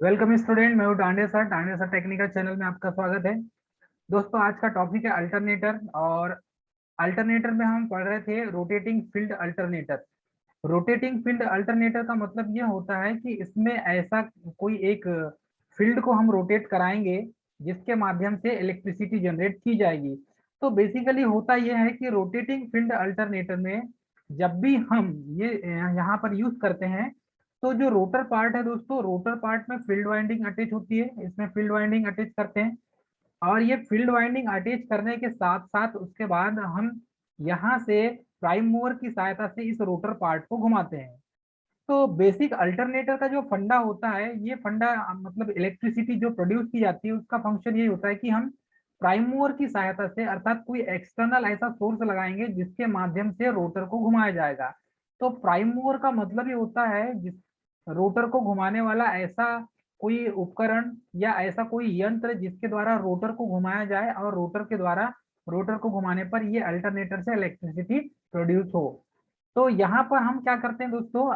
Welcome student, मैं हूँ Tande sir technical channel में आपका स्वागत है। दोस्तों, आज का टॉपिक है अल्टरनेटर। और अल्टरनेटर में हम पढ़ रहे थे rotating field alternator. Rotating field alternator का मतलब यह होता है कि इसमें ऐसा कोई एक फील्ड को हम रोटेट कराएंगे जिसके माध्यम से इलेक्ट्रिसिटी जनरेट की जाएगी। तो बेसिकली होता यह है कि रोटेटिंग फील्ड अल्टरनेटर में जब भी हम ये यहाँ पर यूज करते हैं, तो जो रोटर पार्ट है दोस्तों, रोटर पार्ट में फील्ड वाइंडिंग अटैच होती है। इसमें फील्ड वाइंडिंग अटैच करते हैं और ये फील्ड वाइंडिंग अटैच करने के साथ साथ उसके बाद हम यहाँ से प्राइम मूवर की सहायता से इस रोटर पार्ट को घुमाते हैं। तो बेसिक अल्टरनेटर का जो फंडा होता है, ये फंडा मतलब इलेक्ट्रिसिटी जो प्रोड्यूस की जाती है उसका फंक्शन ये होता है कि हम प्राइम मूवर की सहायता से, अर्थात कोई एक्सटर्नल ऐसा सोर्स लगाएंगे जिसके माध्यम से रोटर को घुमाया जाएगा। तो प्राइम मूवर का मतलब ये होता है जिस रोटर को घुमाने वाला ऐसा कोई उपकरण या ऐसा कोई यंत्र जिसके द्वारा रोटर को घुमाया जाए और रोटर के द्वारा रोटर को घुमाने पर ये अल्टरनेटर से इलेक्ट्रिसिटी प्रोड्यूस हो। तो यहाँ पर हम क्या करते हैं दोस्तों,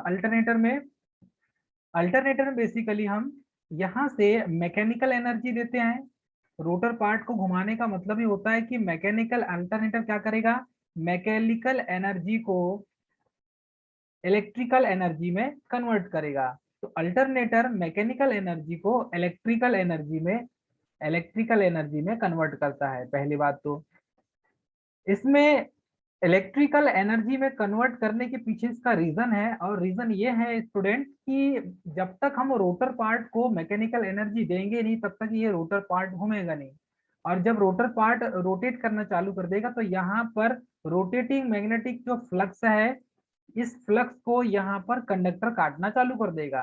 अल्टरनेटर में बेसिकली हम यहाँ से मैकेनिकल एनर्जी देते हैं। रोटर पार्ट को घुमाने का मतलब ही होता है कि मैकेनिकल अल्टरनेटर क्या करेगा, मैकेनिकल एनर्जी को इलेक्ट्रिकल एनर्जी में कन्वर्ट करेगा। तो अल्टरनेटर मैकेनिकल एनर्जी को इलेक्ट्रिकल एनर्जी में कन्वर्ट करता है। पहली बात तो इसमें इलेक्ट्रिकल एनर्जी में कन्वर्ट करने के पीछे इसका रीजन है, और रीजन ये है स्टूडेंट कि जब तक हम रोटर पार्ट को मैकेनिकल एनर्जी देंगे नहीं तब तक ये रोटर पार्ट घूमेगा नहीं। और जब रोटर पार्ट रोटेट करना चालू कर देगा तो यहाँ पर रोटेटिंग मैग्नेटिक जो फ्लक्स है, इस फ्लक्स को यहाँ पर कंडक्टर काटना चालू कर देगा।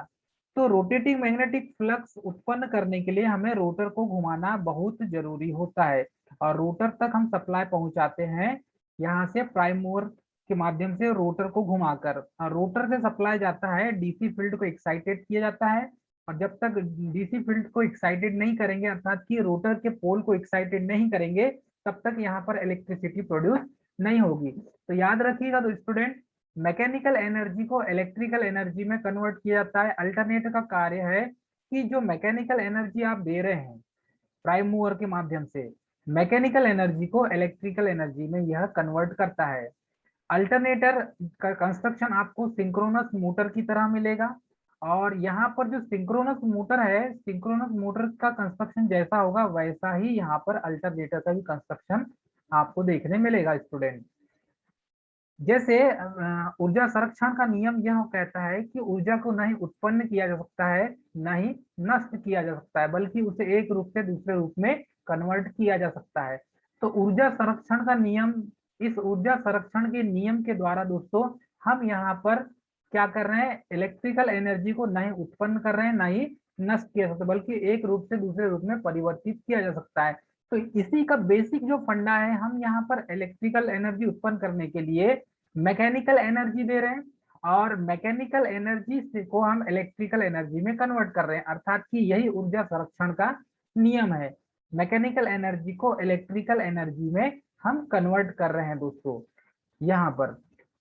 तो रोटेटिंग मैग्नेटिक फ्लक्स उत्पन्न करने के लिए हमें रोटर को घुमाना बहुत जरूरी होता है। और रोटर तक हम सप्लाई पहुंचाते हैं यहाँ से प्राइम मूवर के माध्यम से रोटर को घुमाकर। और रोटर से सप्लाई जाता है, डीसी फील्ड को एक्साइटेड किया जाता है। और जब तक डीसी फील्ड को एक्साइटेड नहीं करेंगे, अर्थात कि रोटर के पोल को एक्साइटेड नहीं करेंगे, तब तक यहाँ पर इलेक्ट्रिसिटी प्रोड्यूस नहीं होगी। तो याद रखिएगा तो स्टूडेंट, मैकेनिकल एनर्जी को इलेक्ट्रिकल एनर्जी में कन्वर्ट किया जाता है। अल्टरनेटर का कार्य है कि जो मैकेनिकल एनर्जी आप दे रहे हैं प्राइम मूवर के माध्यम से, मैकेनिकल एनर्जी को इलेक्ट्रिकल एनर्जी में यह कन्वर्ट करता है। अल्टरनेटर का कंस्ट्रक्शन आपको सिंक्रोनस मोटर की तरह मिलेगा। और यहाँ पर जो सिंक्रोनस मोटर है, सिंक्रोनस मोटर का कंस्ट्रक्शन जैसा होगा वैसा ही यहाँ पर अल्टरनेटर का भी कंस्ट्रक्शन आपको देखने मिलेगा स्टूडेंट। जैसे ऊर्जा संरक्षण का नियम यह कहता है कि ऊर्जा को न ही उत्पन्न किया जा सकता है, न ही नष्ट किया जा सकता है, बल्कि उसे एक रूप से दूसरे रूप में कन्वर्ट किया जा सकता है। तो ऊर्जा संरक्षण का नियम, इस ऊर्जा संरक्षण के नियम के द्वारा दोस्तों हम यहाँ पर क्या कर रहे हैं, इलेक्ट्रिकल एनर्जी को न ही उत्पन्न कर रहे हैं, न ही नष्ट किया जा सकता, बल्कि एक रूप से दूसरे रूप में परिवर्तित किया जा सकता है। तो इसी का बेसिक जो फंडा है, हम यहाँ पर इलेक्ट्रिकल एनर्जी उत्पन्न करने के लिए मैकेनिकल एनर्जी दे रहे हैं और मैकेनिकल एनर्जी को हम इलेक्ट्रिकल एनर्जी में कन्वर्ट कर रहे हैं, अर्थात कि यही ऊर्जा संरक्षण का नियम है। मैकेनिकल एनर्जी को इलेक्ट्रिकल एनर्जी में हम कन्वर्ट कर रहे हैं दोस्तों यहाँ पर।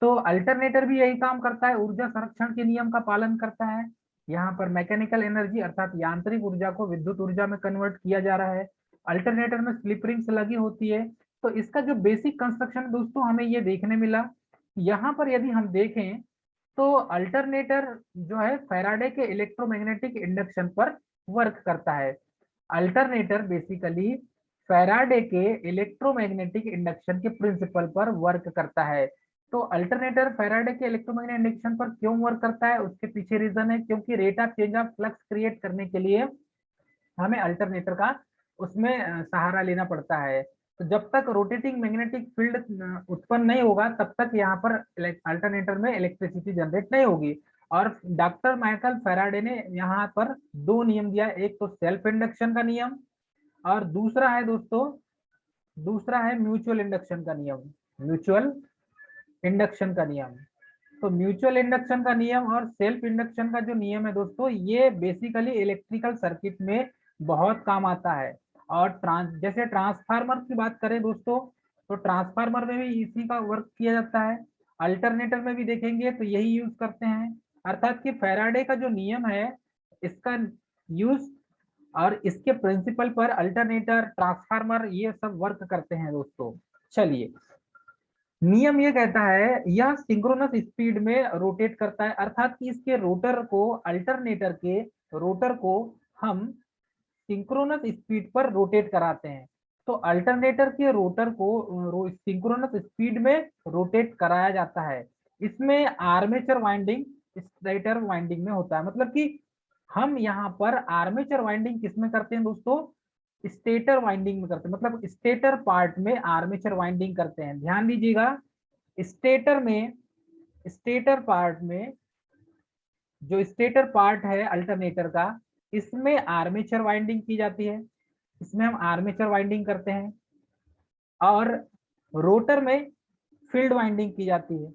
तो अल्टरनेटर भी यही काम करता है, ऊर्जा संरक्षण के नियम का पालन करता है। यहाँ पर मैकेनिकल एनर्जी अर्थात यांत्रिक ऊर्जा को विद्युत ऊर्जा में कन्वर्ट किया जा रहा है। अल्टरनेटर में स्लिप रिंग्स लगी होती है। तो इसका जो बेसिक कंस्ट्रक्शन दोस्तों हमें ये देखने मिला। यहाँ पर यदि हम देखें तो अल्टरनेटर जो है फैराडे के इलेक्ट्रोमैग्नेटिक इंडक्शन पर वर्क करता है। अल्टरनेटर बेसिकली फैराडे के इलेक्ट्रोमैग्नेटिक इंडक्शन के प्रिंसिपल पर वर्क करता है। तो अल्टरनेटर फैराडे के इलेक्ट्रोमैग्नेटिक इंडक्शन पर क्यों वर्क करता है, उसके पीछे रीजन है क्योंकि rate of change of flux create करने के लिए हमें अल्टरनेटर का उसमें सहारा लेना पड़ता है। तो जब तक रोटेटिंग मैग्नेटिक फील्ड उत्पन्न नहीं होगा तब तक यहाँ पर अल्टरनेटर में इलेक्ट्रिसिटी जनरेट नहीं होगी। और डॉक्टर माइकल फैराडे ने यहाँ पर दो नियम दिया, एक तो सेल्फ इंडक्शन का नियम और दूसरा है दोस्तों, दूसरा है म्यूचुअल इंडक्शन का नियम। म्यूचुअल इंडक्शन का नियम, तो म्यूचुअल इंडक्शन का नियम और सेल्फ इंडक्शन का जो नियम है दोस्तों, ये बेसिकली इलेक्ट्रिकल सर्किट में बहुत काम आता है। और जैसे ट्रांसफार्मर की बात करें दोस्तों, तो ट्रांसफार्मर में भी इसी का वर्क किया जाता है। अल्टरनेटर में भी देखेंगे तो यही यूज करते हैं। अर्थात कि फैराडे का जो नियम है, इसका यूज, और इसके प्रिंसिपल पर अल्टरनेटर, ट्रांसफार्मर ये सब वर्क करते हैं दोस्तों। चलिए, नियम ये कहता है यह सिंक्रोनस स्पीड में रोटेट करता है, अर्थात कि इसके रोटर को, अल्टरनेटर के रोटर को हम सिंक्रोनस स्पीड पर रोटेट कराते हैं। तो अल्टरनेटर के रोटर को सिंक्रोनस स्पीड में रोटेट कराया जाता है। इसमें आर्मेचर वाइंडिंग स्टेटर वाइंडिंग में होता है, मतलब कि हम यहाँ पर आर्मेचर वाइंडिंग किसमें करते हैं दोस्तों, स्टेटर वाइंडिंग में करते हैं, मतलब स्टेटर पार्ट में आर्मेचर वाइंडिंग करते हैं। ध्यान दीजिएगा, स्टेटर में, स्टेटर पार्ट में, जो स्टेटर पार्ट है अल्टरनेटर का, इसमें आर्मेचर वाइंडिंग की जाती है, इसमें हम आर्मेचर वाइंडिंग करते हैं। और रोटर में फील्ड वाइंडिंग की जाती है,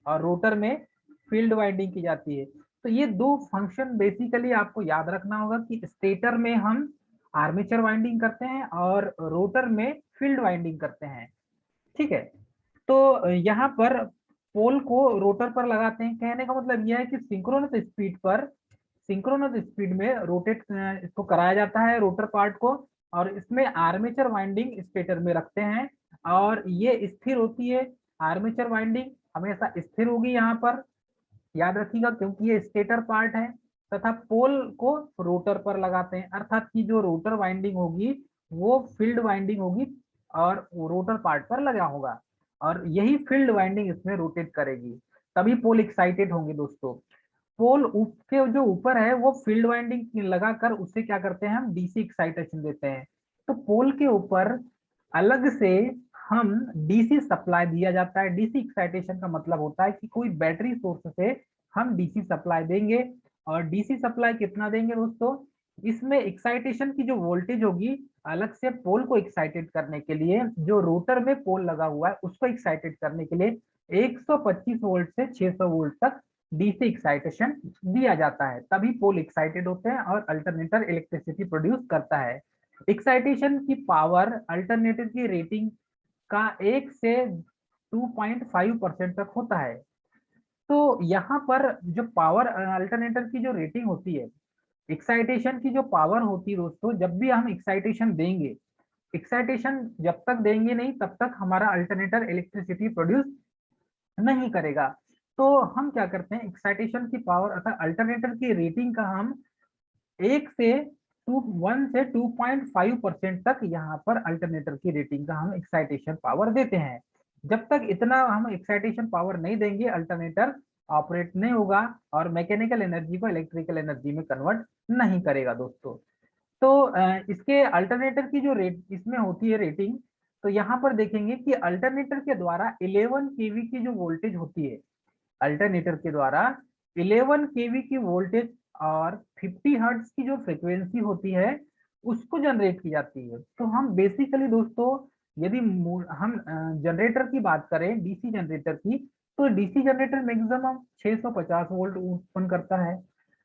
और रोटर में फील्ड वाइंडिंग की जाती है। तो ये दो फंक्शन बेसिकली आपको याद रखना होगा कि स्टेटर में हम आर्मेचर वाइंडिंग करते हैं और रोटर में फील्ड वाइंडिंग करते हैं। ठीक है, तो यहाँ पर पोल को रोटर पर लगाते हैं। कहने का मतलब यह है कि सिंक्रोनस स्पीड पर, सिंक्रोनस स्पीड में रोटेट इसको कराया जाता है रोटर पार्ट को, और इसमें आर्मेचर वाइंडिंग स्टेटर में रखते हैं, और ये स्थिर होती है। आर्मेचर वाइंडिंग हमेशा स्थिर होगी यहाँ पर, याद रखिएगा, क्योंकि ये स्टेटर पार्ट है। तथा पोल को रोटर पर लगाते हैं, अर्थात कि जो रोटर वाइंडिंग होगी वो फील्ड वाइंडिंग होगी और रोटर पार्ट पर लगा होगा, और यही फील्ड वाइंडिंग इसमें रोटेट करेगी, तभी पोल एक्साइटेड होंगे दोस्तों। पोल के जो ऊपर है वो फील्ड वाइंडिंग लगाकर उससे क्या करते हैं, हम डीसी एक्साइटेशन देते हैं। तो पोल के ऊपर अलग से हम डीसी सप्लाई दिया जाता है। डीसी एक्साइटेशन का मतलब होता है कि कोई बैटरी सोर्स से हम डीसी सप्लाई देंगे, और डीसी सप्लाई कितना देंगे दोस्तों, इसमें एक्साइटेशन की जो वोल्टेज होगी, अलग से पोल को एक्साइटेड करने के लिए, जो रोटर में पोल लगा हुआ है उसको एक्साइटेड करने के लिए 125 वोल्ट से 600 वोल्ट तक डीसी एक्साइटेशन दिया जाता है, तभी पोल एक्साइटेड होते हैं और अल्टरनेटर इलेक्ट्रिसिटी प्रोड्यूस करता है। एक्साइटेशन की पावर अल्टरनेटर की रेटिंग का 1 से 2.5% तक होता है। तो यहाँ पर जो पावर अल्टरनेटर की जो रेटिंग होती है, एक्साइटेशन की जो पावर होती है दोस्तों, जब भी हम एक्साइटेशन देंगे, एक्साइटेशन जब तक देंगे नहीं तब तक हमारा अल्टरनेटर इलेक्ट्रिसिटी प्रोड्यूस नहीं करेगा। तो हम क्या करते हैं, एक्साइटेशन की पावर अर्थात अल्टरनेटर की रेटिंग का हम 1 से 2.5% तक यहाँ पर अल्टरनेटर की रेटिंग का हम एक्साइटेशन पावर देते हैं। जब तक इतना हम एक्साइटेशन पावर नहीं देंगे, अल्टरनेटर ऑपरेट नहीं होगा और मैकेनिकल एनर्जी को इलेक्ट्रिकल एनर्जी में कन्वर्ट नहीं करेगा दोस्तों। तो इसके अल्टरनेटर की जो रेट इसमें होती है रेटिंग, तो यहाँ पर देखेंगे कि अल्टरनेटर के द्वारा 11 केवी की जो वोल्टेज होती है, अल्टरनेटर के द्वारा 11 केवी की वोल्टेज और 50 हर्ट्ज की जो फ्रीक्वेंसी होती है उसको जनरेट की जाती है। तो हम बेसिकली दोस्तों, यदि हम जनरेटर की बात करें, डीसी जनरेटर की, तो डीसी जनरेटर मैक्सिमम 650 वोल्ट उत्पन्न करता है।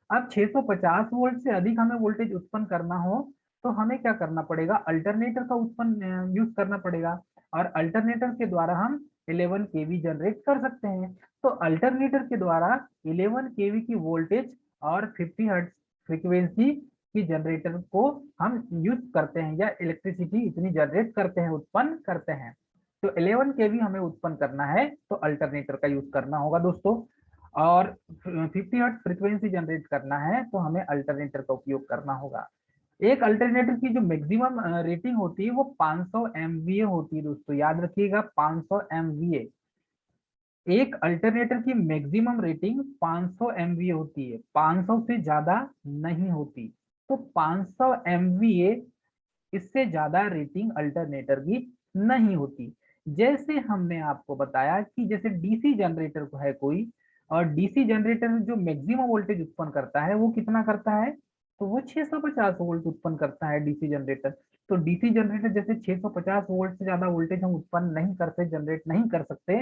अब 650 वोल्ट से अधिक हमें वोल्टेज उत्पन्न करना हो तो हमें क्या करना पड़ेगा, अल्टरनेटर का उत्पन्न यूज करना पड़ेगा, और अल्टरनेटर के द्वारा हम 11 केवी जनरेट कर सकते हैं। तो अल्टरनेटर के द्वारा 11 केवी की वोल्टेज और 50 हर्ट्ज फ्रीक्वेंसी की जनरेटर को हम यूज करते हैं, या इलेक्ट्रिसिटी इतनी जनरेट करते हैं, उत्पन्न करते हैं। तो 11 केवी हमें उत्पन्न करना है तो अल्टरनेटर का यूज करना होगा दोस्तों, और 50 हर्ट्ज फ्रीक्वेंसी जनरेट करना है तो हमें अल्टरनेटर का उपयोग करना होगा। एक अल्टरनेटर की जो मैक्सिमम रेटिंग होती है वो 500 एमवीए होती है दोस्तों, याद रखिएगा 500 एमवीए। एक अल्टरनेटर की मैक्सिमम रेटिंग 500 एमवीए होती है, 500 से ज्यादा नहीं होती। तो 500 एमवीए, इससे ज्यादा रेटिंग अल्टरनेटर की नहीं होती। जैसे हमने आपको बताया कि जैसे डीसी जनरेटर को है कोई, और डीसी जनरेटर जो मैक्सिमम वोल्टेज उत्पन्न करता है वो कितना करता है, तो वो 650 वोल्ट उत्पन्न करता है डीसी जनरेटर। तो डीसी जनरेटर जैसे 650 वोल्ट से ज्यादा वोल्टेज हम उत्पन्न नहीं करते, जनरेट नहीं कर सकते,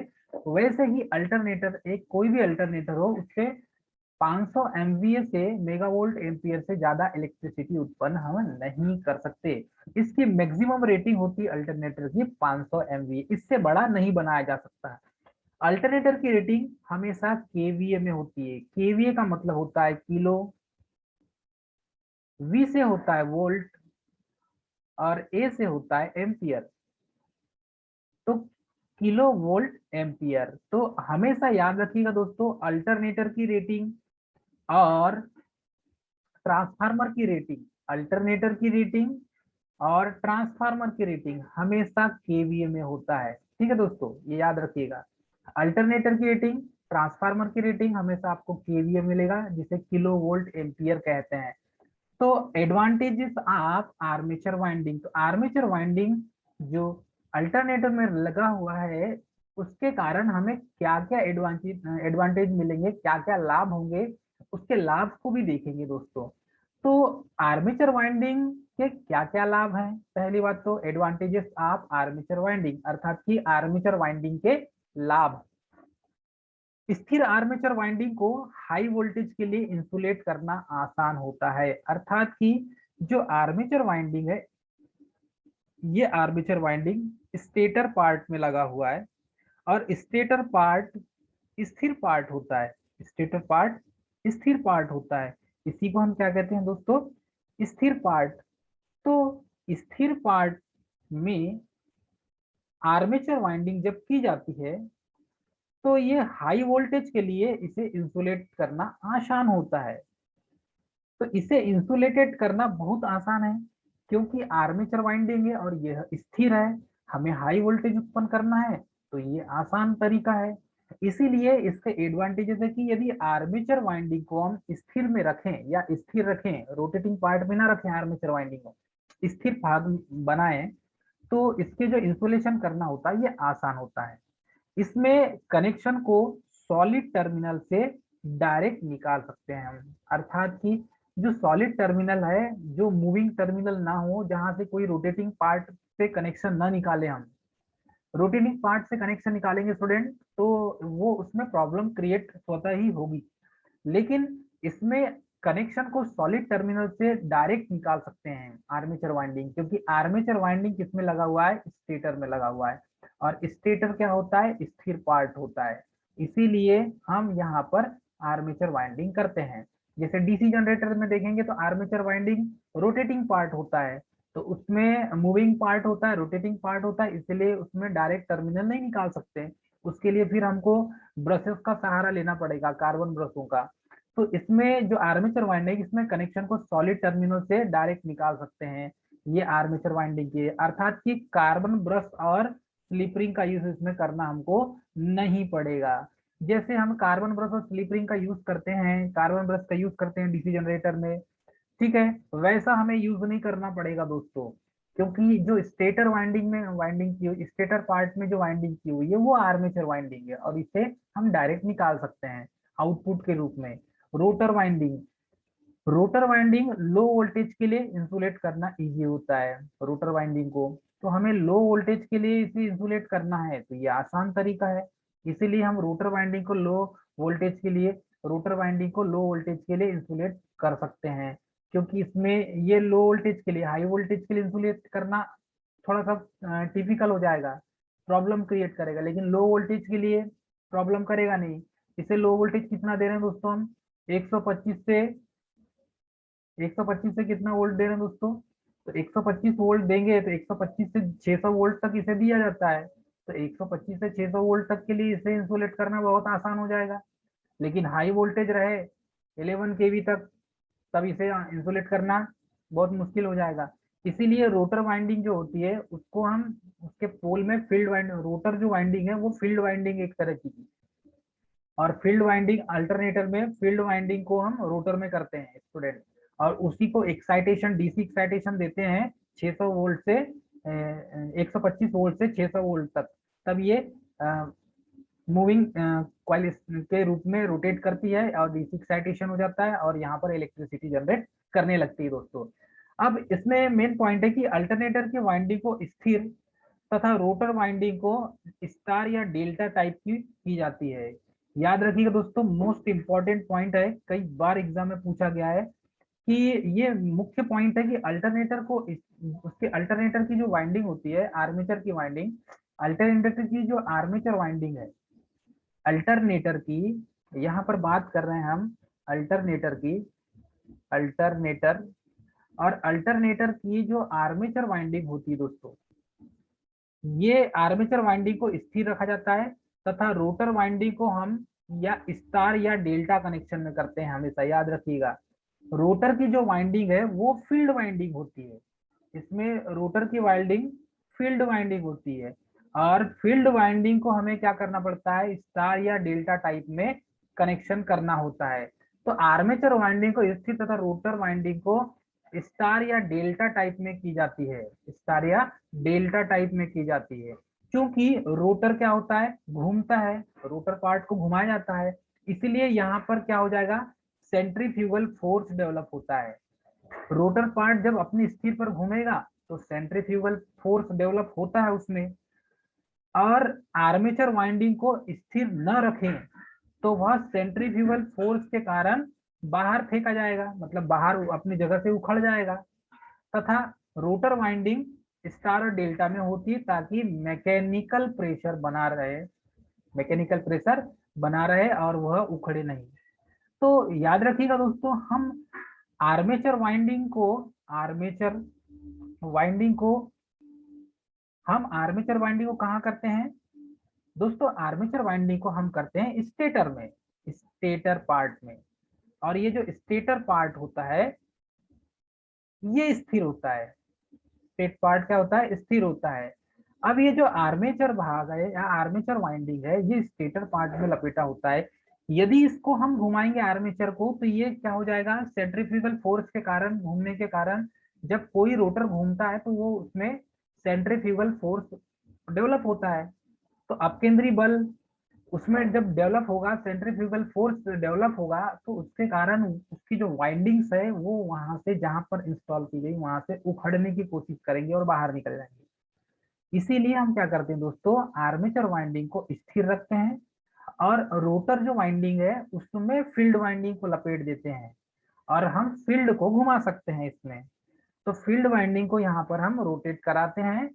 वैसे ही अल्टरनेटर, एक कोई भी अल्टरनेटर हो, उससे 500 एमवीए से मेगावोल्ट एम्पियर से ज्यादा इलेक्ट्रिसिटी उत्पन्न हम नहीं कर सकते। इसकी मैक्सिमम रेटिंग होती है अल्टरनेटर की 500 एमवीए, इससे बड़ा नहीं बनाया जा सकता। अल्टरनेटर की रेटिंग हमेशा केवीए में होती है। केवीए का मतलब होता है किलो V से होता है वोल्ट और A से होता है एम्पियर। तो किलो वोल्ट एम्पियर। तो हमेशा याद रखिएगा दोस्तों, अल्टरनेटर की रेटिंग और ट्रांसफार्मर की रेटिंग, अल्टरनेटर की रेटिंग और ट्रांसफार्मर की रेटिंग हमेशा केवीए में होता है। ठीक है दोस्तों, ये याद रखिएगा। अल्टरनेटर की रेटिंग, ट्रांसफार्मर की रेटिंग हमेशा आपको केवीए मिलेगा, जिसे किलो वोल्ट एम्पियर कहते हैं। तो एडवांटेजेस ऑफ आर्मेचर वाइंडिंग, तो आर्मेचर वाइंडिंग जो अल्टरनेटर में लगा हुआ है उसके कारण हमें क्या क्या एडवांटेज मिलेंगे, क्या क्या लाभ होंगे, उसके लाभ को भी देखेंगे दोस्तों। तो आर्मेचर वाइंडिंग के क्या क्या लाभ हैं? पहली बात तो एडवांटेजेस ऑफ आर्मेचर वाइंडिंग, अर्थात कि आर्मेचर वाइंडिंग के लाभ। स्थिर आर्मेचर वाइंडिंग को हाई वोल्टेज के लिए इंसुलेट करना आसान होता है, अर्थात कि जो आर्मेचर वाइंडिंग है, ये आर्मेचर वाइंडिंग स्टेटर पार्ट में लगा हुआ है और स्टेटर पार्ट स्थिर पार्ट होता है। स्टेटर पार्ट स्थिर पार्ट होता है, इसी को हम क्या कहते हैं दोस्तों? स्थिर पार्ट। तो स्थिर पार्ट में आर्मेचर वाइंडिंग जब की जाती है तो ये हाई वोल्टेज के लिए इसे इंसुलेट करना आसान होता है। तो इसे इंसुलेटेड करना बहुत आसान है, क्योंकि आर्मेचर वाइंडिंग है और यह स्थिर है, हमें हाई वोल्टेज उत्पन्न करना है, तो ये आसान तरीका है। इसीलिए इसके एडवांटेजेस है कि यदि आर्मेचर वाइंडिंग को हम स्थिर में रखें या स्थिर रखें, रोटेटिंग पार्ट में ना रखें, आर्मेचर वाइंडिंग को स्थिर भाग बनाएं, तो इसके जो इंसुलेशन करना होता है ये आसान होता है। इसमें कनेक्शन को सॉलिड टर्मिनल से डायरेक्ट निकाल सकते हैं हम, अर्थात कि जो सॉलिड टर्मिनल है, जो मूविंग टर्मिनल ना हो, जहां से कोई रोटेटिंग पार्ट से कनेक्शन ना निकाले हम। रोटेटिंग पार्ट से कनेक्शन निकालेंगे स्टूडेंट तो वो उसमें प्रॉब्लम क्रिएट स्वतः ही होगी, लेकिन इसमें कनेक्शन को सॉलिड टर्मिनल से डायरेक्ट निकाल सकते हैं आर्मेचर वाइंडिंग, क्योंकि आर्मेचर वाइंडिंग किसमें लगा हुआ है? स्टेटर में लगा हुआ है, और स्टेटर क्या होता है? स्थिर पार्ट होता है। इसीलिए हम यहाँ पर आर्मेचर वाइंडिंग करते हैं। जैसे डीसी जनरेटर में देखेंगे तो आर्मेचर वाइंडिंग रोटेटिंग पार्ट होता है, तो उसमें मूविंग पार्ट होता है, रोटेटिंग पार्ट होता है, इसलिए उसमें डायरेक्ट टर्मिनल नहीं निकाल सकते। उसके लिए फिर हमको ब्रशेस का सहारा लेना पड़ेगा, कार्बन ब्रशों का। तो इसमें जो आर्मेचर वाइंडिंग, इसमें कनेक्शन को सॉलिड टर्मिनल से डायरेक्ट निकाल सकते हैं, ये आर्मेचर वाइंडिंग की, अर्थात कि कार्बन ब्रश और स्लिप रिंग का यूज इसमें करना हमको नहीं पड़ेगा। जैसे हम कार्बन ब्रश और स्लिप रिंग का यूज करते हैं, कार्बन ब्रश का यूज करते हैं डीसी जनरेटर में, ठीक है, वैसा हमें यूज नहीं करना पड़ेगा दोस्तों, क्योंकि जो स्टेटर वाइंडिंग में वाइंडिंग की हुई, स्टेटर पार्ट में जो वाइंडिंग की हुई है वो आर्मेचर वाइंडिंग है, और इसे हम डायरेक्ट निकाल सकते हैं आउटपुट के रूप में। Rotor winding, rotor winding low voltage के लिए इंसुलेट करना इजी होता है। रोटर वाइंडिंग को तो हमें लो वोल्टेज के लिए इसे इंसुलेट करना है, तो ये आसान तरीका है। इसीलिए हम रोटर वाइंडिंग को लो वोल्टेज के लिए रोटर वाइंडिंग को लो वोल्टेज के लिए इंसुलेट कर सकते हैं, क्योंकि इसमें ये लो वोल्टेज के लिए, हाई वोल्टेज के लिए इंसुलेट करना थोड़ा सा टिपिकल हो जाएगा, प्रॉब्लम क्रिएट करेगा, लेकिन लो वोल्टेज के लिए प्रॉब्लम करेगा नहीं। इसे लो वोल्टेज कितना दे रहे हैं दोस्तों हम? 125 से 125 से कितना वोल्ट दे रहे हैं दोस्तों? तो 125 वोल्ट देंगे, तो 125 से 600 वोल्ट तक इसे दिया जाता है, तो 125 से 600 वोल्ट तक के लिए इसे इंसुलेट करना बहुत आसान हो जाएगा। लेकिन हाई वोल्टेज रहे 11 केवी तक, तब इसे इंसुलेट करना बहुत मुश्किल हो जाएगा। इसीलिए रोटर वाइंडिंग जो होती है उसको हम उसके पोल में फील्ड वाइंडिंग, रोटर जो वाइंडिंग है वो फील्ड वाइंडिंग एक तरह की, और फील्ड वाइंडिंग अल्टरनेटर में फील्ड वाइंडिंग को हम रोटर में करते हैं स्टूडेंट, और उसी को एक्साइटेशन, डीसी एक्साइटेशन देते हैं 600 वोल्ट से 125 वोल्ट से 600 वोल्ट तक, तब ये मूविंग कॉइल के रूप में रोटेट करती है और डीसी एक्साइटेशन हो जाता है, और यहाँ पर इलेक्ट्रिसिटी जनरेट करने लगती है दोस्तों। अब इसमें मेन पॉइंट है कि अल्टरनेटर की वाइंडिंग को स्थिर तथा रोटर वाइंडिंग को स्टार या डेल्टा टाइप की जाती है। याद रखिएगा दोस्तों, मोस्ट इंपॉर्टेंट पॉइंट है, कई बार एग्जाम में पूछा गया है कि ये मुख्य पॉइंट है कि अल्टरनेटर को उसके अल्टरनेटर की जो वाइंडिंग होती है, आर्मेचर की वाइंडिंग, अल्टरनेटर की जो आर्मेचर वाइंडिंग है, अल्टरनेटर की, यहाँ पर बात कर रहे हैं हम अल्टरनेटर की, अल्टरनेटर और अल्टरनेटर की जो आर्मेचर वाइंडिंग होती है दोस्तों, ये आर्मेचर वाइंडिंग को स्थिर रखा जाता है तथा रोटर वाइंडिंग को हम या स्टार या डेल्टा कनेक्शन में करते हैं। हमेशा याद रखिएगा, रोटर की जो वाइंडिंग है वो फील्ड वाइंडिंग होती है। इसमें रोटर की वाइंडिंग फील्ड वाइंडिंग होती है और फील्ड वाइंडिंग को हमें क्या करना पड़ता है, स्टार या डेल्टा टाइप में कनेक्शन करना होता है। तो आर्मेचर वाइंडिंग को स्थिर तथा रोटर वाइंडिंग को स्टार या डेल्टा टाइप में की जाती है, स्टार या डेल्टा टाइप में की जाती है। क्योंकि रोटर क्या होता है, घूमता है, रोटर पार्ट को घुमाया जाता है, इसीलिए यहाँ पर क्या हो जाएगा, सेंट्रीफ्यूगल फोर्स डेवलप होता है। रोटर पार्ट जब अपनी स्थिर पर घूमेगा तो सेंट्रीफ्यूगल फोर्स डेवलप होता है उसमें। और आर्मेचर वाइंडिंग को स्थिर न रखें तो वह सेंट्रीफ्यूगल फोर्स के कारण बाहर फेंका जाएगा, मतलब बाहर अपनी जगह से उखड़ जाएगा। तथा रोटर वाइंडिंग स्टार और डेल्टा में होती है ताकि मैकेनिकल प्रेशर बना रहे, मैकेनिकल प्रेशर बना रहे और वह उखड़े नहीं। तो याद रखिएगा दोस्तों, हम आर्मेचर वाइंडिंग को आर्मेचर वाइंडिंग को हम आर्मेचर वाइंडिंग को कहाँ करते हैं दोस्तों, आर्मेचर वाइंडिंग को हम करते हैं स्टेटर में, स्टेटर पार्ट में। और ये जो स्टेटर पार्ट होता है ये स्थिर होता है, स्टेट पार्ट क्या होता है, स्थिर होता है। अब ये जो आर्मेचर भाग है या आर्मेचर वाइंडिंग है ये स्टेटर पार्ट में लपेटा होता है। यदि इसको हम घुमाएंगे आर्मेचर को तो ये क्या हो जाएगा, सेंट्रीफ्यूगल फोर्स के कारण, घूमने के कारण जब कोई रोटर घूमता है तो वो उसमें सेंट्रीफ्यूगल फोर्स डेवलप होता है। तो अपकेंद्री बल उसमें जब डेवलप होगा, सेंट्रीफ्यूगल फोर्स डेवलप होगा तो उसके कारण उसकी जो वाइंडिंग्स है वो वहां से जहां पर इंस्टॉल की गई वहां से उखड़ने की कोशिश करेंगे और बाहर निकल जाएंगे। इसीलिए हम क्या करते हैं दोस्तों, आर्मेचर वाइंडिंग को स्थिर रखते हैं और रोटर जो वाइंडिंग है उसमें फील्ड वाइंडिंग को लपेट देते हैं और हम फील्ड को घुमा सकते हैं इसमें। तो फील्ड वाइंडिंग को यहाँ पर हम रोटेट कराते हैं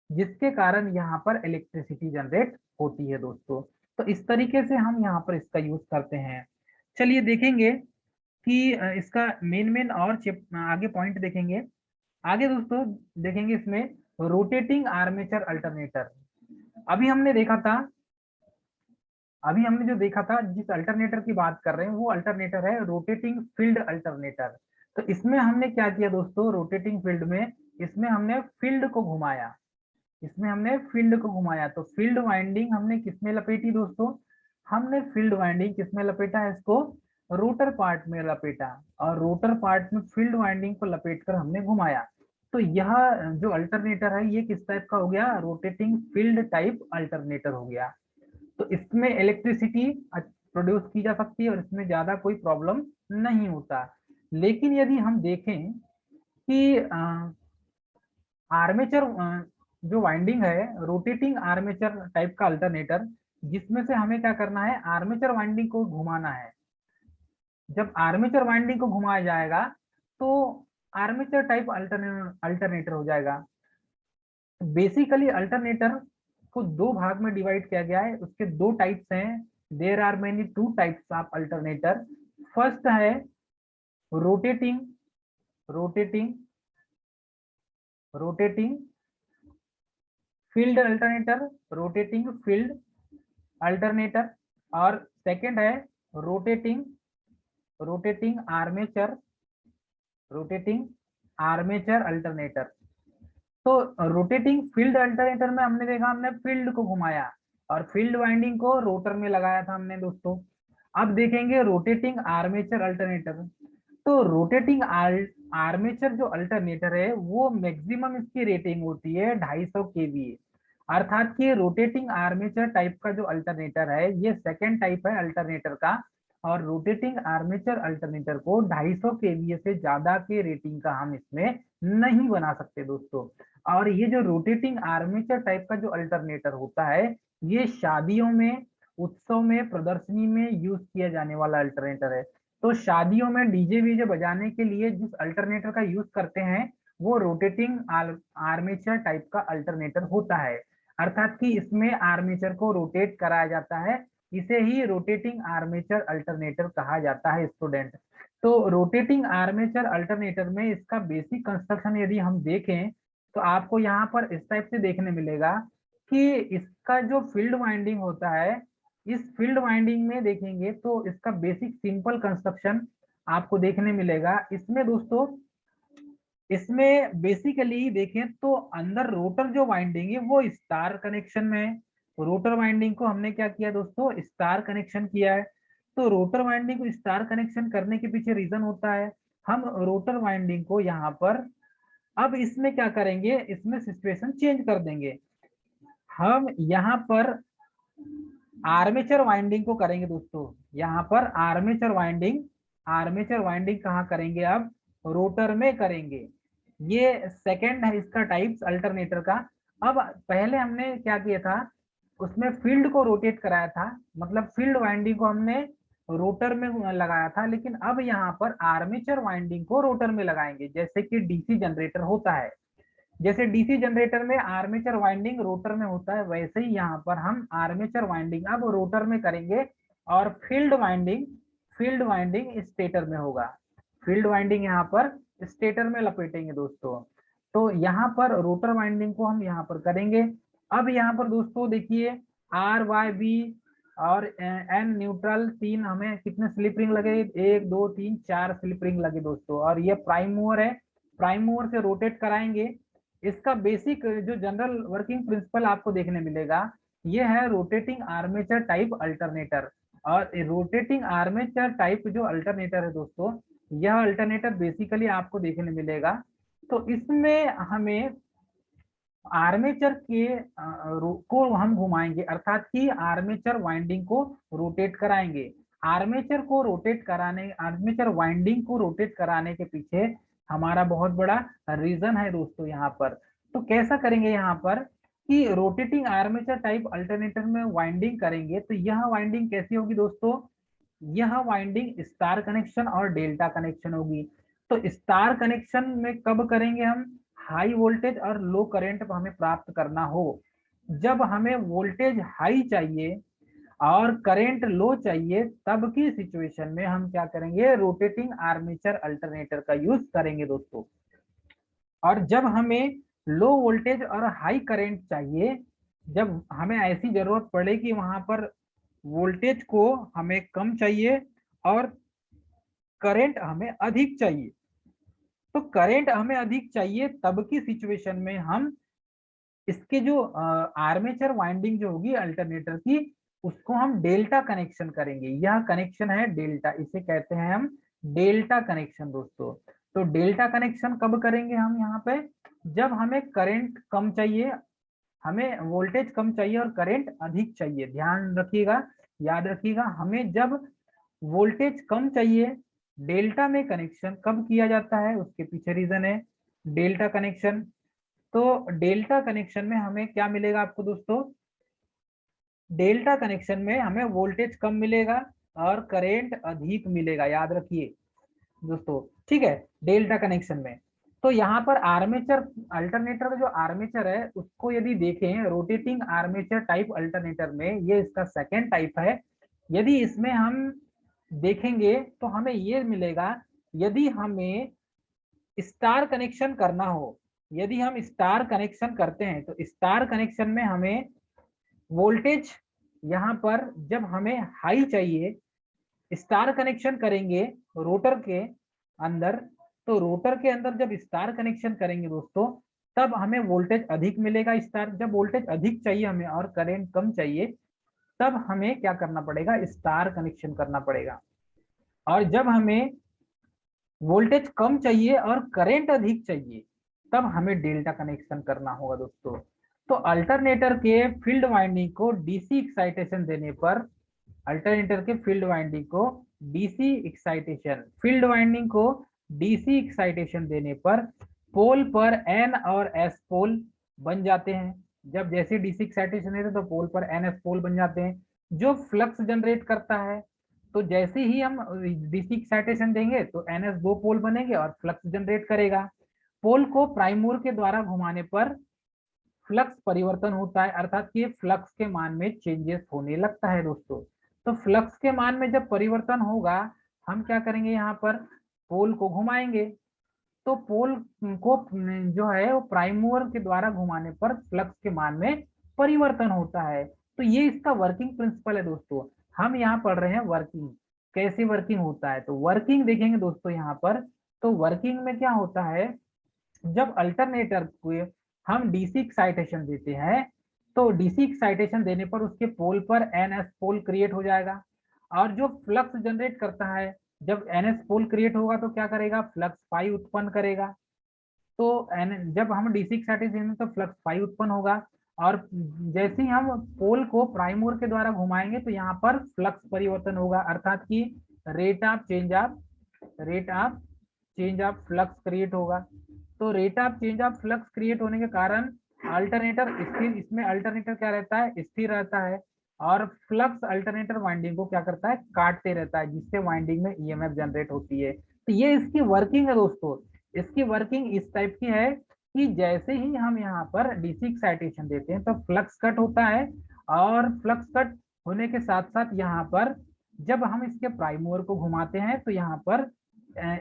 जिसके कारण यहाँ पर इलेक्ट्रिसिटी जनरेट होती है दोस्तों। तो इस तरीके से हम यहाँ पर इसका यूज करते हैं। चलिए देखेंगे कि इसका मेन मेन और आगे पॉइंट देखेंगे। आगे दोस्तों देखेंगे इसमें रोटेटिंग आर्मेचर अल्टरनेटर। अभी हमने देखा था, अभी हमने जो देखा था, जिस अल्टरनेटर की बात कर रहे हैं वो अल्टरनेटर है रोटेटिंग फील्ड अल्टरनेटर। तो इसमें हमने क्या किया दोस्तों, रोटेटिंग फील्ड में इसमें हमने फील्ड को घुमाया, इसमें हमने फील्ड को घुमाया। तो फील्ड वाइंडिंग हमने किसमें लपेटी दोस्तों, हमने फील्ड वाइंडिंग किसमें लपेटा है, इसको रोटर पार्ट में लपेटा और रोटर पार्ट में फील्ड वाइंडिंग को लपेटकर हमने घुमाया। तो यह जो अल्टरनेटर है ये किस टाइप का हो गया, रोटेटिंग फील्ड टाइप अल्टरनेटर हो गया। तो इसमें इलेक्ट्रिसिटी प्रोड्यूस की जा सकती है और इसमें ज्यादा कोई प्रॉब्लम नहीं होता। लेकिन यदि हम देखें कि आर्मेचर जो वाइंडिंग है, रोटेटिंग आर्मेचर टाइप का अल्टरनेटर, जिसमें से हमें क्या करना है, आर्मेचर वाइंडिंग को घुमाना है। जब आर्मेचर वाइंडिंग को घुमाया जाएगा तो आर्मेचर टाइप अल्टरनेटर हो जाएगा। बेसिकली अल्टरनेटर को दो भाग में डिवाइड किया गया है, उसके दो टाइप्स हैं। There are many two types of alternator. First है rotating rotating rotating field alternator, rotating field alternator. और सेकंड है rotating rotating armature rotating armature alternator. तो रोटेटिंग फील्ड अल्टरनेटर में हमने देखा, हमने फील्ड को घुमाया और फील्ड वाइंडिंग को रोटर में लगाया था हमने दोस्तों। अब देखेंगे रोटेटिंग आर्मेचर अल्टरनेटर। तो रोटेटिंग आर्मेचर जो अल्टरनेटर है वो मैक्सिमम इसकी रेटिंग होती है 250 केवीए। अर्थात कि रोटेटिंग आर्मेचर टाइप का जो अल्टरनेटर है ये सेकेंड टाइप है अल्टरनेटर का। और रोटेटिंग आर्मेचर अल्टरनेटर को 250 केवीए से ज्यादा के रेटिंग का हम इसमें नहीं बना सकते दोस्तों। और ये जो रोटेटिंग आर्मेचर टाइप का जो अल्टरनेटर होता है ये शादियों में, उत्सव में, प्रदर्शनी में यूज किया जाने वाला अल्टरनेटर है। तो शादियों में डीजे वीजे बजाने के लिए जिस अल्टरनेटर का यूज करते हैं वो रोटेटिंग आर्मेचर टाइप का अल्टरनेटर होता है। अर्थात कि इसमें आर्मेचर को रोटेट कराया जाता है, इसे ही रोटेटिंग आर्मेचर अल्टरनेटर कहा जाता है स्टूडेंट। तो रोटेटिंग आर्मेचर अल्टरनेटर में इसका बेसिक कंस्ट्रक्शन यदि हम देखें तो आपको यहाँ पर इस टाइप से देखने मिलेगा कि इसका जो फील्ड वाइंडिंग होता है, इस फील्ड वाइंडिंग में देखेंगे तो इसका बेसिक सिंपल कंस्ट्रक्शन आपको देखने मिलेगा। इसमें दोस्तों, इसमें बेसिकली देखें तो अंदर रोटर जो वाइंडिंग है वो स्टार कनेक्शन में है। रोटर वाइंडिंग को हमने क्या किया दोस्तों, स्टार कनेक्शन किया है। तो रोटर वाइंडिंग को स्टार कनेक्शन करने के पीछे रीजन होता है, हम रोटर वाइंडिंग को यहाँ पर अब इसमें क्या करेंगे, इसमें सिचुएशन चेंज कर देंगे। हम यहाँ पर आर्मेचर वाइंडिंग को करेंगे दोस्तों, यहाँ पर आर्मेचर वाइंडिंग कहाँ करेंगे, अब रोटर में करेंगे। ये सेकंड है इसका टाइप्स अल्टरनेटर का। अब पहले हमने क्या किया था, उसमें फील्ड को रोटेट कराया था, मतलब फील्ड वाइंडिंग को हमने रोटर में लगाया था, लेकिन अब यहाँ पर आर्मेचर वाइंडिंग को रोटर में लगाएंगे। जैसे कि डीसी जनरेटर होता है, जैसे डीसी जनरेटर में आर्मेचर वाइंडिंग रोटर में होता है, वैसे ही यहाँ पर हम आर्मेचर वाइंडिंग अब रोटर में करेंगे और फील्ड वाइंडिंग स्टेटर में होगा। फील्ड वाइंडिंग यहाँ पर स्टेटर में लपेटेंगे दोस्तों। तो यहाँ पर रोटर वाइंडिंग को हम यहाँ पर करेंगे। अब यहाँ पर दोस्तों देखिए आर वाई बी और एन न्यूट्रल, तीन हमें कितने स्लिप रिंग लगे, 1 2 3 4 स्लिप रिंग लगे दोस्तों। और ये प्राइम मूवर है, प्राइम मूवर से रोटेट कराएंगे। इसका बेसिक जो जनरल वर्किंग प्रिंसिपल आपको देखने मिलेगा, ये है रोटेटिंग आर्मेचर टाइप अल्टरनेटर। और रोटेटिंग आर्मेचर टाइप जो अल्टरनेटर है दोस्तों, यह अल्टरनेटर बेसिकली आपको देखने मिलेगा। तो इसमें हमें आर्मेचर के को हम घुमाएंगे, अर्थात कि आर्मेचर वाइंडिंग को रोटेट कराएंगे। आर्मेचर वाइंडिंग को रोटेट कराने के पीछे हमारा बहुत बड़ा रीजन है दोस्तों यहाँ पर। तो कैसा करेंगे यहाँ पर कि रोटेटिंग आर्मेचर टाइप अल्टरनेटर में वाइंडिंग करेंगे, तो यह वाइंडिंग कैसी होगी दोस्तों, यह वाइंडिंग स्टार कनेक्शन और डेल्टा कनेक्शन होगी। तो स्टार कनेक्शन में कब करेंगे हम, हाई वोल्टेज और लो करंट हमें प्राप्त करना हो। जब हमें वोल्टेज हाई चाहिए और करंट लो चाहिए, तब की सिचुएशन में हम क्या करेंगे, रोटेटिंग आर्मेचर अल्टरनेटर का यूज करेंगे दोस्तों। और जब हमें लो वोल्टेज और हाई करंट चाहिए, जब हमें ऐसी जरूरत पड़े कि वहां पर वोल्टेज को हमें कम चाहिए और करंट हमें अधिक चाहिए, तो करंट हमें अधिक चाहिए तब की सिचुएशन में हम इसके जो आर्मेचर वाइंडिंग जो होगी अल्टरनेटर की, उसको हम डेल्टा कनेक्शन करेंगे। यह कनेक्शन है डेल्टा, इसे कहते हैं हम डेल्टा कनेक्शन दोस्तों। तो डेल्टा कनेक्शन कब करेंगे हम यहाँ पे, जब हमें करंट कम चाहिए, हमें वोल्टेज कम चाहिए और करंट अधिक चाहिए। ध्यान रखिएगा, याद रखिएगा, हमें जब वोल्टेज कम चाहिए, डेल्टा में कनेक्शन कब किया जाता है, उसके पीछे रीजन है डेल्टा कनेक्शन। तो डेल्टा कनेक्शन में हमें क्या मिलेगा आपको दोस्तों, डेल्टा कनेक्शन में हमें वोल्टेज कम मिलेगा और करंट अधिक मिलेगा, याद रखिए दोस्तों, ठीक है, डेल्टा कनेक्शन में। तो यहाँ पर आर्मेचर अल्टरनेटर का जो आर्मेचर है उसको यदि देखें, रोटेटिंग आर्मेचर टाइप अल्टरनेटर में ये इसका सेकेंड टाइप है। यदि इसमें हम देखेंगे तो हमें ये मिलेगा, यदि हमें स्टार कनेक्शन करना हो, यदि हम स्टार कनेक्शन करते हैं तो स्टार कनेक्शन में हमें वोल्टेज यहाँ पर जब हमें हाई चाहिए, स्टार कनेक्शन करेंगे रोटर के अंदर, तो रोटर के अंदर जब स्टार कनेक्शन करेंगे दोस्तों, तब हमें वोल्टेज अधिक मिलेगा स्टार। जब वोल्टेज अधिक चाहिए हमें और करंट कम चाहिए, तब हमें क्या करना पड़ेगा, स्टार कनेक्शन करना पड़ेगा। और जब हमें वोल्टेज कम चाहिए और करंट अधिक चाहिए, तब हमें डेल्टा कनेक्शन करना होगा दोस्तों। तो अल्टरनेटर के फील्ड वाइंडिंग को डीसी एक्साइटेशन देने पर, अल्टरनेटर के फील्ड वाइंडिंग को डीसी एक्साइटेशन, फील्ड वाइंडिंग को डीसी एक्साइटेशन देने पर पोल पर एन और एस पोल बन जाते हैं। जब जैसे डीसी एक्साइटेशन है तो पोल पर एन एस पोल बन जाते हैं जो फ्लक्स जनरेट करता है। तो जैसे ही हम डीसी एक्साइटेशन देंगे तो एनएस दो पोल बनेंगे और फ्लक्स जनरेट करेगा। पोल को प्राइम मूवर के द्वारा घुमाने पर फ्लक्स परिवर्तन होता है, अर्थात कि फ्लक्स के मान में चेंजेस होने लगता है दोस्तों। तो फ्लक्स के मान में जब परिवर्तन होगा हम क्या करेंगे, यहाँ पर पोल को घुमाएंगे, तो पोल को जो है वो प्राइम मूवर के द्वारा घुमाने पर फ्लक्स के मान में परिवर्तन होता है। तो ये इसका वर्किंग प्रिंसिपल है दोस्तों। हम यहाँ पढ़ रहे हैं वर्किंग, कैसे वर्किंग होता है। तो वर्किंग देखेंगे दोस्तों यहाँ पर। तो वर्किंग में क्या होता है, जब अल्टरनेटर को हम डीसी एक्साइटेशन देते हैं, तो डीसी एक्साइटेशन देने पर उसके पोल पर एनएस पोल क्रिएट हो जाएगा, और जो फ्लक्स जनरेट करता है, जब एनएस पोल क्रिएट होगा तो क्या करेगा, फ्लक्स फाई उत्पन्न करेगा। तो जब हम डीसी एक्साइटेशन देंगे तो फ्लक्स फाई उत्पन्न होगा, और जैसे ही हम पोल को प्राइम मूवर के द्वारा घुमाएंगे तो यहाँ पर फ्लक्स परिवर्तन होगा, अर्थात कि rate of change of flux create होगा। तो rate of change of flux create होने के कारण अल्टरनेटर स्थिर, इसमें अल्टरनेटर क्या रहता है, स्थिर रहता है, और फ्लक्स अल्टरनेटर वाइंडिंग को क्या करता है, काटते रहता है, जिससे वाइंडिंग में ईएमएफ जनरेट होती है। तो ये इसकी वर्किंग है दोस्तों। इसकी वर्किंग इस टाइप की है कि जैसे ही हम यहाँ पर डीसी एक्साइटेशन देते हैं तो फ्लक्स कट होता है, और फ्लक्स कट होने के साथ साथ यहाँ पर जब हम इसके प्राइम मूवर को घुमाते हैं तो यहाँ पर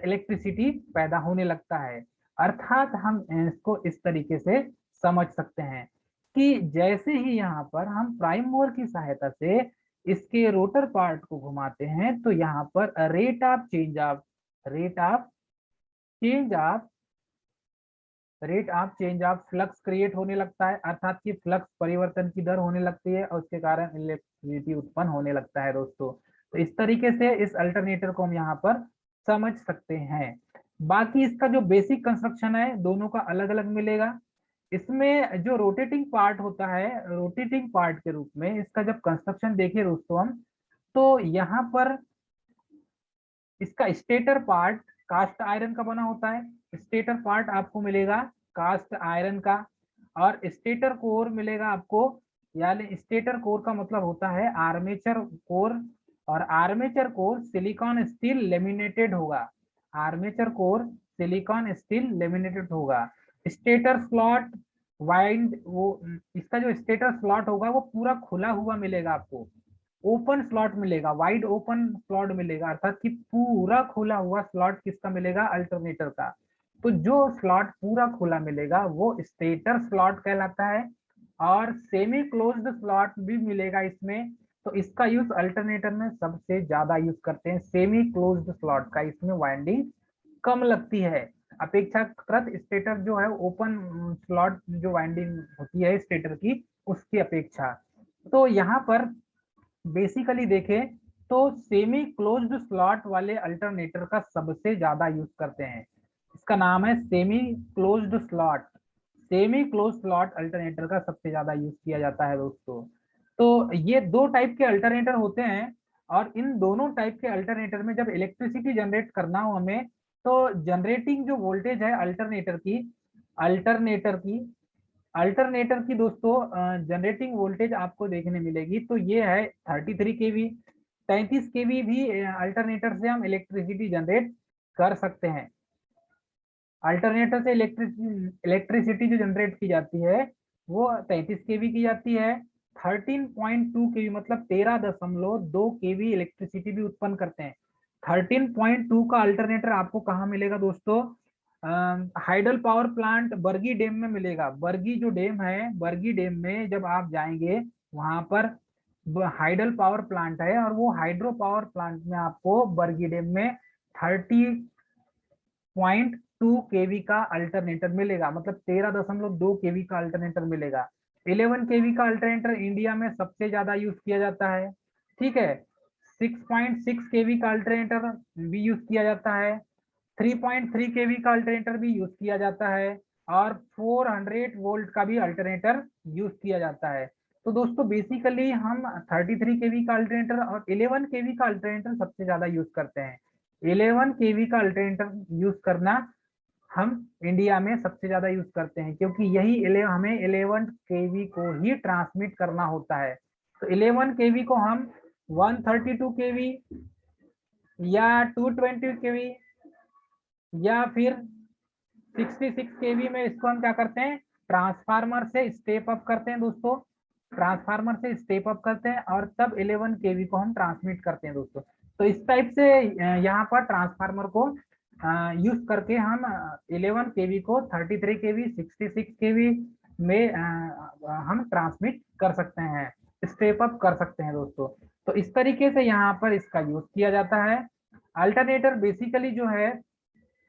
इलेक्ट्रिसिटी पैदा होने लगता है। अर्थात हम इसको इस तरीके से समझ सकते हैं कि जैसे ही यहाँ पर हम प्राइम मूवर की सहायता से इसके रोटर पार्ट को घुमाते हैं तो यहाँ पर rate of change of change of flux create होने लगता है, अर्थात कि फ्लक्स परिवर्तन की दर होने लगती है और उसके कारण इलेक्ट्रिसिटी उत्पन्न होने लगता है दोस्तों। तो इस तरीके से इस अल्टरनेटर को हम यहाँ पर समझ सकते हैं। बाकी इसका जो बेसिक कंस्ट्रक्शन है दोनों का अलग अलग मिलेगा। इसमें जो रोटेटिंग पार्ट होता है, रोटेटिंग पार्ट के रूप में इसका जब कंस्ट्रक्शन देखें दोस्तों हम, तो यहाँ पर इसका स्टेटर पार्ट कास्ट आयरन का बना होता है। स्टेटर पार्ट आपको मिलेगा कास्ट आयरन का, और स्टेटर कोर मिलेगा आपको, यानी स्टेटर कोर का मतलब होता है आर्मेचर कोर, और armature core silicon steel laminated होगा। Armature core silicon steel laminated होगा। स्टेटर स्लॉट वाइंड, वो इसका जो स्टेटर स्लॉट होगा वो पूरा खुला हुआ मिलेगा आपको, ओपन स्लॉट मिलेगा, वाइड ओपन स्लॉट मिलेगा, अर्थात कि पूरा खुला हुआ स्लॉट किसका मिलेगा, अल्टरनेटर का। तो जो स्लॉट पूरा खुला मिलेगा वो स्टेटर स्लॉट कहलाता है, और सेमी क्लोज्ड स्लॉट भी मिलेगा इसमें। तो इसका यूज अल्टरनेटर में सबसे ज्यादा यूज करते हैं, सेमी क्लोज्ड स्लॉट का, इसमें वाइंडिंग कम लगती है अपेक्षाकृत स्टेटर जो है ओपन स्लॉट जो वाइंडिंग होती है स्टेटर की उसकी अपेक्षा। तो यहाँ पर बेसिकली देखें तो सेमी क्लोज्ड स्लॉट वाले अल्टरनेटर का सबसे ज्यादा यूज करते हैं। इसका नाम है semi closed slot. Semi close slot alternator का सबसे ज्यादा यूज किया जाता है दोस्तों। तो ये दो टाइप के अल्टरनेटर होते हैं, और इन दोनों टाइप के अल्टरनेटर में जब इलेक्ट्रिसिटी जनरेट करना हो हमें, तो जनरेटिंग जो वोल्टेज है अल्टरनेटर की दोस्तों जनरेटिंग वोल्टेज आपको देखने मिलेगी। तो ये है 33 केवी, 33 केवी भी अल्टरनेटर से हम इलेक्ट्रिसिटी जनरेट कर सकते हैं। अल्टरनेटर से इलेक्ट्रिसिटी जो जनरेट की जाती है वो 33 केवी की जाती है। 13.2 केवी मतलब 13.2 केवी इलेक्ट्रिसिटी भी उत्पन्न करते हैं। 13.2 का अल्टरनेटर आपको कहाँ मिलेगा दोस्तों, hydel power plant Bargi dam में मिलेगा। बरगी जो डैम है, बरगी डैम में जब आप जाएंगे वहां पर हाइडल पावर प्लांट है, और वो हाइड्रो पावर प्लांट में आपको बरगी डैम में 30.2 केवी का अल्टरनेटर मिलेगा, मतलब 13.2 केवी का अल्टरनेटर मिलेगा। 11 केवी का अल्टरनेटर इंडिया में सबसे ज्यादा यूज किया जाता है, ठीक है। 6.6 केवी का अल्टरनेटर भी यूज किया जाता है, 3.3 केवी का अल्टरनेटर भी यूज किया जाता है, और 400 वोल्ट का भी अल्टरनेटर यूज किया जाता है। तो दोस्तों बेसिकली हम 33 केवी का अल्टरनेटर और 11 केवी का अल्टरनेटर सबसे ज्यादा यूज करते हैं। 11 केवी का अल्टरनेटर यूज करना हम इंडिया में सबसे ज्यादा यूज करते हैं, क्योंकि यही हमें 11 केवी को ही ट्रांसमिट करना होता है। तो 11 केवी को हम 132 केवी या 220 केवी या फिर 66 केवी में इसको हम क्या करते हैं, ट्रांसफार्मर से स्टेप अप करते हैं दोस्तों। ट्रांसफार्मर से स्टेप अप करते हैं और तब 11 केवी को हम ट्रांसमिट करते हैं दोस्तों। तो इस टाइप से यहाँ पर ट्रांसफार्मर को यूज करके हम 11 केवी को 33 केवी 66 केवी में हम ट्रांसमिट कर सकते हैं, स्टेप अप कर सकते हैं दोस्तों। तो इस तरीके से यहाँ पर इसका यूज किया जाता है। अल्टरनेटर बेसिकली जो है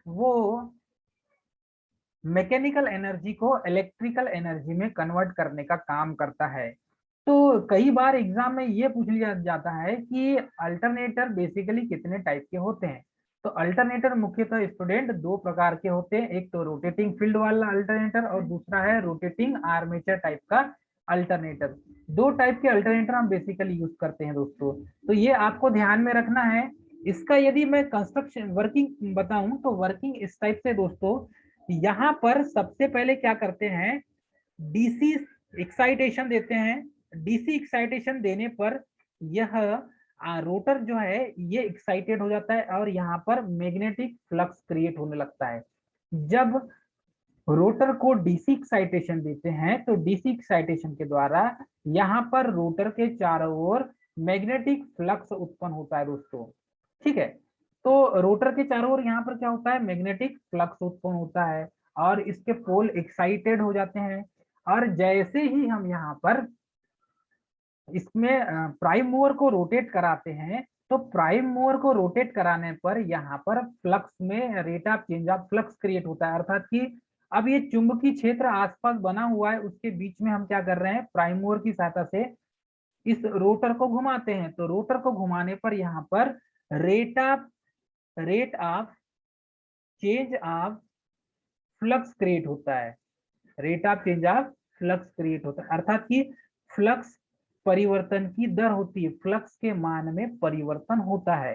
वो मैकेनिकल एनर्जी को इलेक्ट्रिकल एनर्जी में कन्वर्ट करने का काम करता है। तो कई बार एग्जाम में ये पूछ लिया जाता है कि अल्टरनेटर बेसिकली कितने टाइप के होते हैं। तो अल्टरनेटर मुख्यतः स्टूडेंट दो प्रकार के होते हैं, एक तो रोटेटिंग फील्ड वाला अल्टरनेटर और दूसरा है रोटेटिंग आर्मेचर टाइप का अल्टरनेटर। दो टाइप के अल्टरनेटर हम बेसिकली यूज करते हैं दोस्तों। तो ये आपको ध्यान में रखना है। इसका यदि मैं कंस्ट्रक्शन वर्किंग बताऊं तो वर्किंग इस टाइप से दोस्तों, यहाँ पर सबसे पहले क्या करते हैं, डीसी एक्साइटेशन देते हैं। डीसी एक्साइटेशन देने पर यह रोटर जो है ये एक्साइटेड हो जाता है और यहाँ पर मैग्नेटिक फ्लक्स क्रिएट होने लगता है। जब रोटर को डीसी एक्साइटेशन देते हैं तो डीसी एक्साइटेशन के द्वारा यहाँ पर रोटर के चारों ओर मैग्नेटिक फ्लक्स उत्पन्न होता है दोस्तों। ठीक है, तो रोटर के चारों ओर यहाँ पर क्या होता है, मैग्नेटिक फ्लक्स उत्पन्न होता है और इसके पोल एक्साइटेड हो जाते हैं। और जैसे ही हम यहाँ पर इसमें प्राइम मूवर को रोटेट कराते हैं तो प्राइम मूवर को रोटेट कराने पर यहाँ पर फ्लक्स में rate of change of flux create होता है, अर्थात कि अब ये चुंबकीय क्षेत्र आसपास बना हुआ है उसके बीच में हम क्या कर रहे हैं, प्राइम मूवर की सहायता से इस रोटर को घुमाते हैं। तो रोटर को घुमाने पर यहाँ पर rate of change of flux create होता है, rate of change of flux create होता है, अर्थात कि फ्लक्स परिवर्तन की दर होती है, फ्लक्स के मान में परिवर्तन होता है।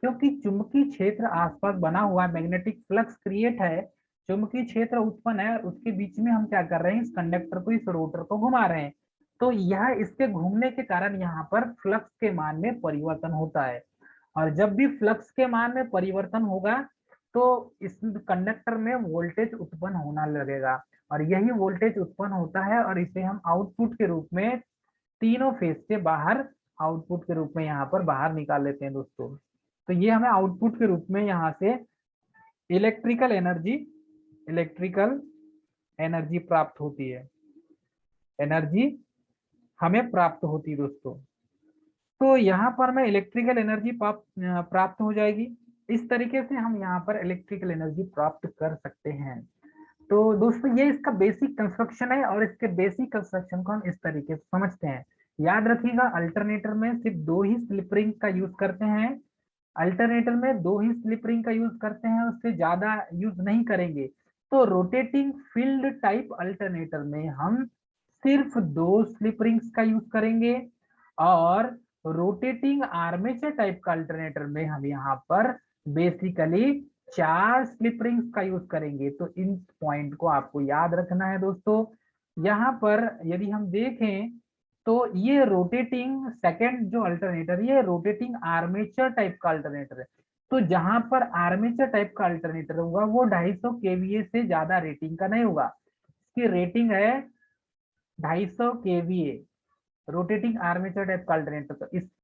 क्योंकि चुंबकीय क्षेत्र आसपास बना हुआ है, मैग्नेटिक फ्लक्स क्रिएट है, चुंबकीय क्षेत्र उत्पन्न है, उसके बीच में हम क्या कर रहे हैं, इस कंडक्टर को, इस रोटर को घुमा रहे हैं। तो यह इसके घूमने के कारण यहाँ पर फ्लक्स के मान में परिवर्तन होता है। और जब भी फ्लक्स के मान में परिवर्तन होगा तो इस कंडक्टर में वोल्टेज उत्पन्न होना लगेगा और यही वोल्टेज उत्पन्न होता है और इसे हम आउटपुट के रूप में तीनों फेज से बाहर आउटपुट के रूप में यहाँ पर बाहर निकाल लेते हैं दोस्तों। तो ये हमें आउटपुट के रूप में यहाँ से इलेक्ट्रिकल एनर्जी प्राप्त होती है, एनर्जी हमें प्राप्त होती है दोस्तों। तो यहाँ पर मैं इलेक्ट्रिकल एनर्जी प्राप्त हो जाएगी। इस तरीके से हम यहाँ पर इलेक्ट्रिकल एनर्जी प्राप्त कर सकते हैं। तो दोस्तों ये इसका बेसिक कंस्ट्रक्शन है और इसके बेसिक कंस्ट्रक्शन को हम इस तरीके से समझते हैं। याद रखिएगा अल्टरनेटर में सिर्फ दो ही स्लिप रिंग का यूज करते हैं, अल्टरनेटर में दो ही स्लिप रिंग का यूज करते हैं, उससे ज्यादा यूज नहीं करेंगे। तो रोटेटिंग फील्ड टाइप अल्टरनेटर में हम सिर्फ दो स्लिप रिंग्स का यूज करेंगे और रोटेटिंग आर्मेचर टाइप का अल्टरनेटर में हम यहाँ पर बेसिकली 4 स्लिप रिंग्स का यूज करेंगे। तो इन पॉइंट को आपको याद रखना है दोस्तों। यहाँ पर यदि हम देखें तो ये रोटेटिंग सेकंड जो अल्टरनेटर, ये रोटेटिंग आर्मेचर टाइप का अल्टरनेटर है। तो जहां पर आर्मेचर टाइप का अल्टरनेटर होगा वो 250 केवीए से ज्यादा रेटिंग का नहीं होगा, इसकी रेटिंग है 250 केवीए, रोटेटिंग आर्मेचर टाइप का अल्टरनेटर। तो इस